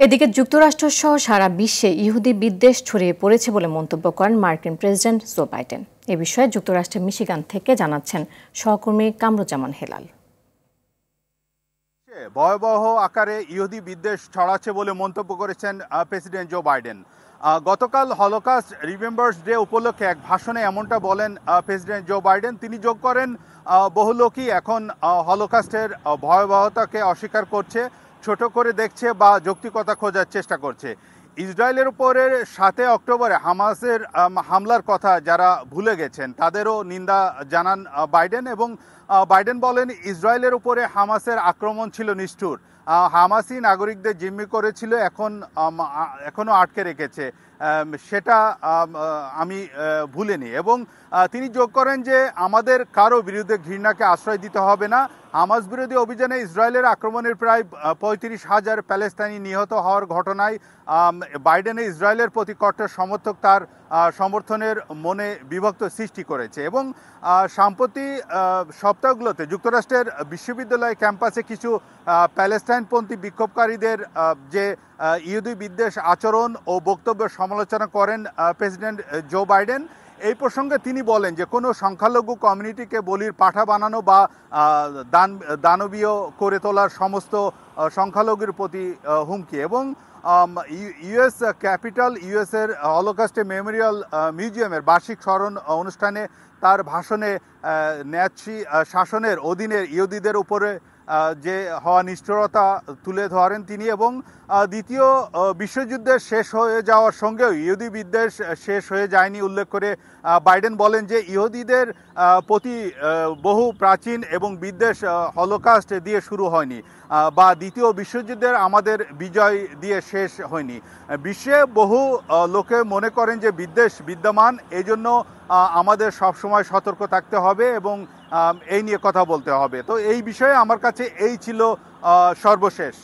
এদিকে যুক্তরাষ্ট্রসহ সারা বিশ্বে ইহুদি বিদ্বেষ ছড়িয়ে পড়েছে বলে মন্তব্য করেন মার্কিন প্রেসিডেন্ট জো বাইডেন। এ বিষয়ে যুক্তরাষ্ট্রের মিশিগান থেকে জানাচ্ছেন সহকর্মী কামরুজ্জামান হেলাল। ভয়াবহ আকারে ইহুদি বিদ্বেষ ছড়াচ্ছে বলে মন্তব্য করেছেন প্রেসিডেন্ট জো বাইডেন। গতকাল হলোকাস্ট রিমেম্বার্স ডে উপলক্ষে এক ভাষণে এমনটা বলেন প্রেসিডেন্ট জো বাইডেন। তিনি যোগ করেন, বহু লোকই এখন হলোকাস্টের ভয়াবহতাকে অস্বীকার করছে, ছোট করে দেখছে বা যৌক্তিকতা খোঁজার চেষ্টা করছে। ইসরায়েলের উপরে 7 অক্টোবরে হামাসের হামলার কথা যারা ভুলে গেছেন তাদেরও নিন্দা জানান বাইডেন, এবং বাইডেন বলেন ইসরায়েলের উপরে হামাসের আক্রমণ ছিল নিষ্ঠুর। হামাসই নাগরিকদের জিম্মি করেছিল, এখনো আটকে রেখেছে, সেটা আমি ভুলিনি। এবং তিনি যোগ করেন যে আমাদের কারো বিরুদ্ধে ঘৃণাকে আশ্রয় দিতে হবে না। হামাস বিরোধী অভিযানে ইসরায়েলের আক্রমণের প্রায় 35,000 প্যালেস্তাইনি নিহত হওয়ার ঘটনায় বাইডেনের ইসরায়েলের প্রতি কট্টর সমর্থক তার সমর্থনের মনে বিভক্ত সৃষ্টি করেছে। এবং সাম্প্রতিক সপ্তাহগুলোতে যুক্তরাষ্ট্রের বিশ্ববিদ্যালয় ক্যাম্পাসে কিছু প্যালেস্টাইনপন্থী বিক্ষোভকারীদের যে ইহুদি বিদ্বেষ আচরণ ও বক্তব্যের সমালোচনা করেন প্রেসিডেন্ট জো বাইডেন। এই প্রসঙ্গে তিনি বলেন যে কোনো সংখ্যালঘু কমিউনিটিকে বলির পাঠা বানানো বা দানবীয় করে তোলার সমস্ত সংখ্যালঘুর প্রতি হুমকি। এবং ইউএস ক্যাপিটাল ইউএসের হলোকাস্ট মেমোরিয়াল মিউজিয়ামের বার্ষিক স্মরণ অনুষ্ঠানে তার ভাষণে ন্যাচি শাসনের অধীনে ইহুদিদের উপরে যে হওয়া নিষ্ঠুরতা তুলে ধরেন তিনি। এবং দ্বিতীয় বিশ্বযুদ্ধের শেষ হয়ে যাওয়ার সঙ্গেও ইহুদি বিদ্বেষ শেষ হয়ে যায়নি উল্লেখ করে বাইডেন বলেন যে ইহুদিদের প্রতি বহু প্রাচীন এবং বিদ্বেষ হলোকাস্ট দিয়ে শুরু হয়নি বা দ্বিতীয় বিশ্বযুদ্ধের আমাদের বিজয় দিয়ে শেষ হয়নি। বিশ্বে বহু লোকে মনে করেন যে বিদ্বেষ বিদ্যমান, এই জন্য আমাদের সবসময় সতর্ক থাকতে হবে এবং এই নিয়ে কথা বলতে হবে। তো এই বিষয়ে আমার কাছে এই ছিল সর্বশেষ।